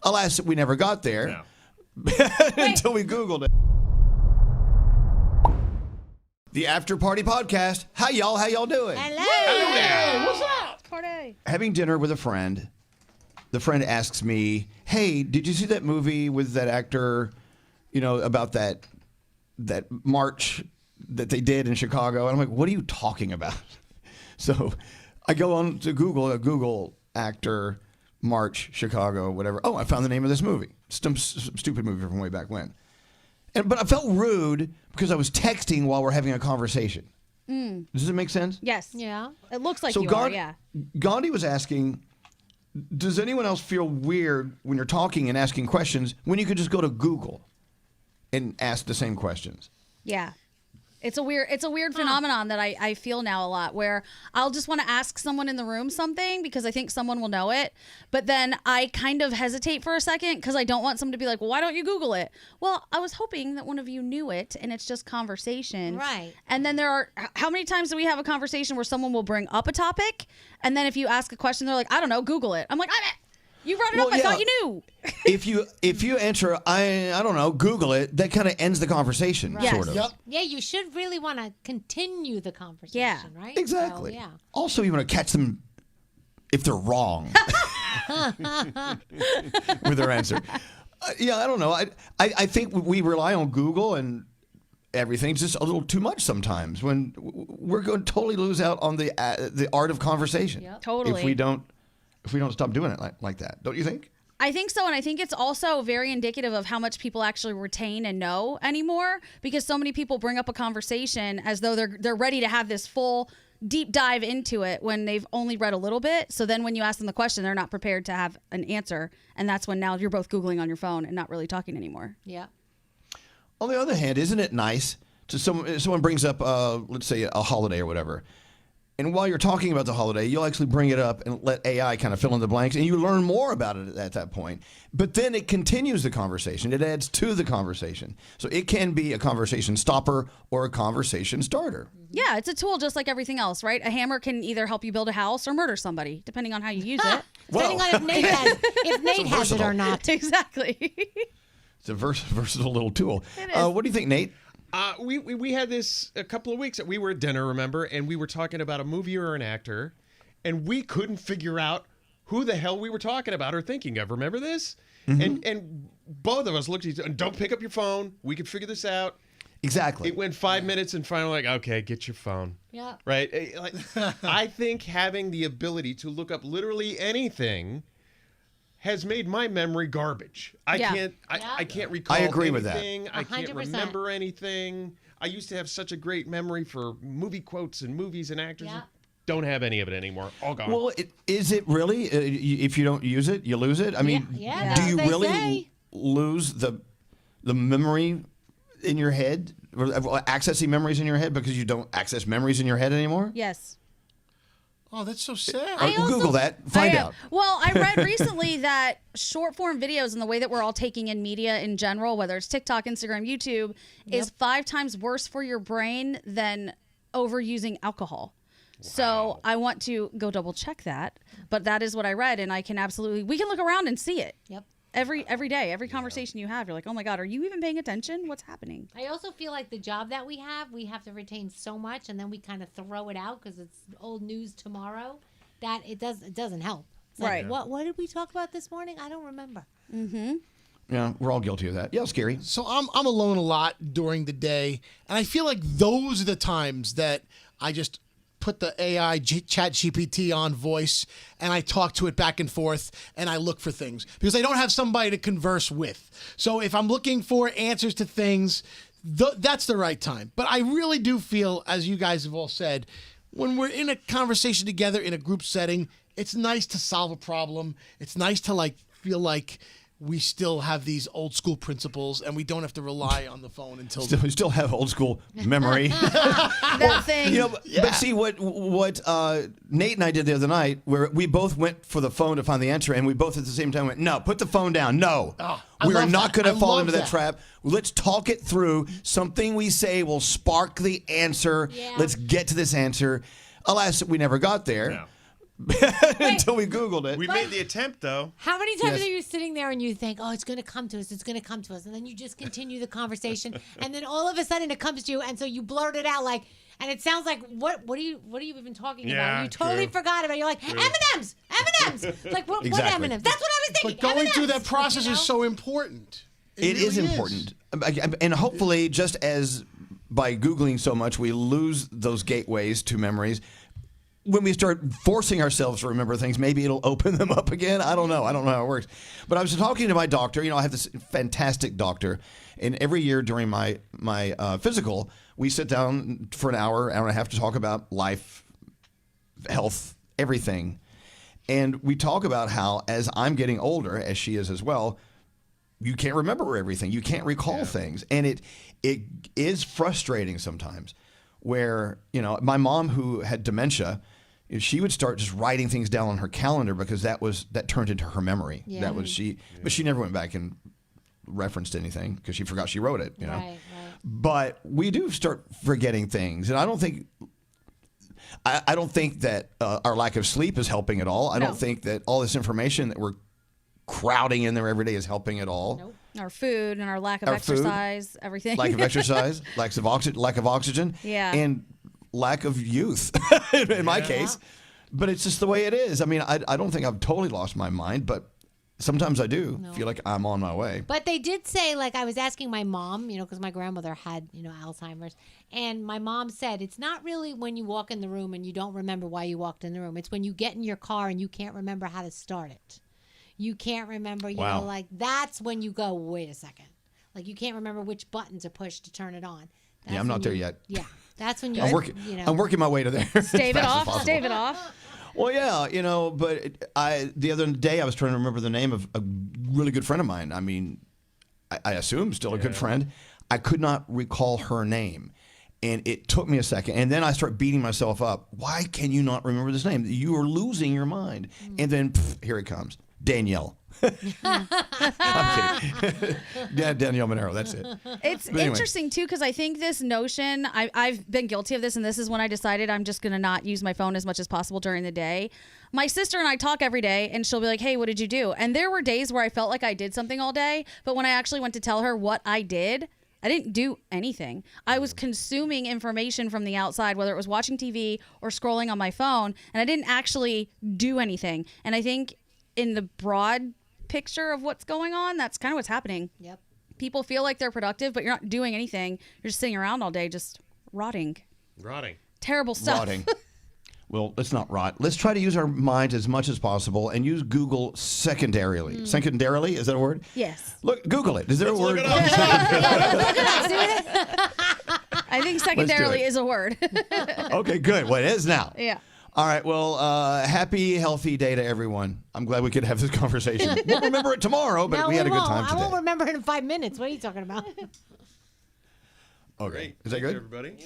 Alas, we never got there until we Googled it. The After Party Podcast. Hi, y'all. How y'all doing? Hello there. What's up? Party. Having dinner with a friend. The friend asks me, hey, did you see that movie with that actor, about that march that they did in Chicago? And I'm like, what are you talking about? So I go on to Google actor, March, Chicago, whatever. Oh, I found the name of this movie. Some stupid movie from way back when. But I felt rude because I was texting while we're having a conversation. Does it make sense? Yes. Yeah. It looks like you are, yeah. Gandhi was asking, does anyone else feel weird when you're talking and asking questions when you could just go to Google and ask the same questions? Yeah. It's a weird phenomenon that I feel now a lot, where I'll just want to ask someone in the room something because I think someone will know it. But then I kind of hesitate for a second because I don't want someone to be like, well, why don't you Google it? Well, I was hoping that one of you knew it and it's just conversation. Right. And then how many times do we have a conversation where someone will bring up a topic and then if you ask a question, they're like, I don't know, Google it. I'm like, you brought it up. I thought you knew. If you answer, I don't know, Google it, that kind of ends the conversation, sort of. Yep. Yeah, you should really want to continue the conversation, right? Exactly. So, yeah. Also, you want to catch them if they're wrong with their answer. I don't know. I think we rely on Google and everything's just a little too much sometimes when we're going to totally lose out on the art of conversation. Yep. Totally. If we don't stop doing it like that. Don't you think? I think so, and I think it's also very indicative of how much people actually retain and know anymore, because so many people bring up a conversation as though they're ready to have this full deep dive into it when they've only read a little bit. So then when you ask them the question, they're not prepared to have an answer, and that's when now you're both Googling on your phone and not really talking anymore. Yeah. On the other hand, isn't it nice to someone brings up, let's say, a holiday or whatever, and while you're talking about the holiday, you'll actually bring it up and let AI kind of fill in the blanks, and you learn more about it at that point. But then it continues the conversation. It adds to the conversation. So it can be a conversation stopper or a conversation starter. Yeah, it's a tool just like everything else, right? A hammer can either help you build a house or murder somebody, depending on how you use it. Depending on if Nate has it or not. Exactly. It's a versatile little tool. It is. What do you think, Nate? We had this a couple of weeks. We were at dinner, remember, and we were talking about a movie or an actor, and we couldn't figure out who the hell we were talking about or thinking of. Remember this? Mm-hmm. And both of us looked at each other. Don't pick up your phone. We could figure this out. Exactly. It went 5 minutes, and finally, like, okay, get your phone. Yeah. Right. I think having the ability to look up literally anything has made my memory garbage. I can't recall I agree with that. anything. I can't 100%. remember anything. I used to have such a great memory for movie quotes and movies and actors. Yeah. Don't have any of it anymore. All gone. Well, is it really? If you don't use it, you lose it? I mean, Yeah, do that's you what they really say. lose the memory in your head? Or accessing memories in your head because you don't access memories in your head anymore? Yes. Oh, that's so sad. Google that. Find out. Well, I read recently that short form videos and the way that we're all taking in media in general, whether it's TikTok, Instagram, YouTube, is 5 times worse for your brain than overusing alcohol. Wow. So I want to go double check that, but that is what I read, and we can look around and see it. Yep. Every day, every conversation you have, you're like, oh my God, are you even paying attention? What's happening? I also feel like the job that we have to retain so much, and then we kind of throw it out because it's old news tomorrow. That it doesn't help. It's right. Like, what did we talk about this morning? I don't remember. Mm-hmm. Yeah, we're all guilty of that. Yeah, scary. So I'm alone a lot during the day, and I feel like those are the times that I just put the AI chat GPT on voice and I talk to it back and forth and I look for things because I don't have somebody to converse with. So if I'm looking for answers to things, that's the right time. But I really do feel, as you guys have all said, when we're in a conversation together in a group setting, it's nice to solve a problem. It's nice to feel like we still have these old school principles and we don't have to rely on the phone until we still have old school memory. That thing. But see what Nate and I did the other night, where we both went for the phone to find the answer, and we both at the same time went, "No, put the phone down. No, we are not going to fall into that trap. Let's talk it through. Something we say will spark the answer. Yeah. Let's get to this answer." Alas, we never got there. until we Googled it. We made the attempt, though. How many times Yes. are you sitting there and you think, oh, it's going to come to us, it's going to come to us, and then you just continue the conversation, and then all of a sudden it comes to you, and so you blurt it out like, and it sounds like, what are you even talking Yeah, about? You totally true. forgot about it. You're like, M&M's. Like, what Exactly. M&M's? That's what I was thinking. But going through M&Ms, that process you know? is so important. It is really important. And hopefully, just as by Googling so much, we lose those gateways to memories. When we start forcing ourselves to remember things, maybe it'll open them up again. I don't know. I don't know how it works. But I was talking to my doctor. I have this fantastic doctor. And every year during my physical, we sit down for an hour and a half to talk about life, health, everything. And we talk about how as I'm getting older, as she is as well, you can't remember everything. You can't recall things. And it is frustrating sometimes where, my mom who had dementia, she would start just writing things down on her calendar because that turned into her memory. Yeah. That was but she never went back and referenced anything because she forgot she wrote it, Right. But we do start forgetting things. And I don't think that our lack of sleep is helping at all. I No. don't think that all this information that we're crowding in there every day is helping at all. Nope. Our food and our lack of Our food, exercise, everything. Lack of exercise, lack of oxygen, Yeah. and lack of youth in my case. But it's just the way it is. I mean, I don't think I've totally lost my mind, but sometimes I do feel like I'm on my way. But they did say, like, I was asking my mom, because my grandmother had, Alzheimer's. And my mom said, it's not really when you walk in the room and you don't remember why you walked in the room. It's when you get in your car and you can't remember how to start it. You can't remember, Wow. that's when you go, wait a second. Like, you can't remember which buttons are pushed to turn it on. That's I'm not when there you- yet. Yeah. That's when you, I'm working my way to there. Stave it off. Stave it off. Well, yeah, but the other day I was trying to remember the name of a really good friend of mine. I mean, I assume still a good friend. I could not recall her name. And it took me a second. And then I start beating myself up. Why can you not remember this name? You are losing your mind. And then here it comes. Danielle. I'm kidding. Yeah, Danielle Monaro, that's it. It's But anyway. interesting too because I think this notion I've been guilty of this, and this is when I decided I'm just gonna not use my phone as much as possible during the day. My sister and I talk every day, and she'll be like, "Hey, what did you do?" And there were days where I felt like I did something all day, but when I actually went to tell her what I did, I didn't do anything. I was consuming information from the outside, whether it was watching TV or scrolling on my phone, and I didn't actually do anything. And I think in the broad picture of what's going on, that's kind of what's happening. Yep. People feel like they're productive, but you're not doing anything. You're just sitting around all day, just rotting. Terrible stuff. Rotting. Well, let's not rot. Let's try to use our minds as much as possible and use Google secondarily. Secondarily, is that a word? Yes. Look, Google it. Is there a word? I think secondarily it. is a word. Okay, good. Well, it is now. Yeah. All right. Well, happy, healthy day to everyone. I'm glad we could have this conversation. We'll remember it tomorrow, but No, we had a good won't. time today. I won't remember it in 5 minutes. What are you talking about? Okay. Is that good? Everybody.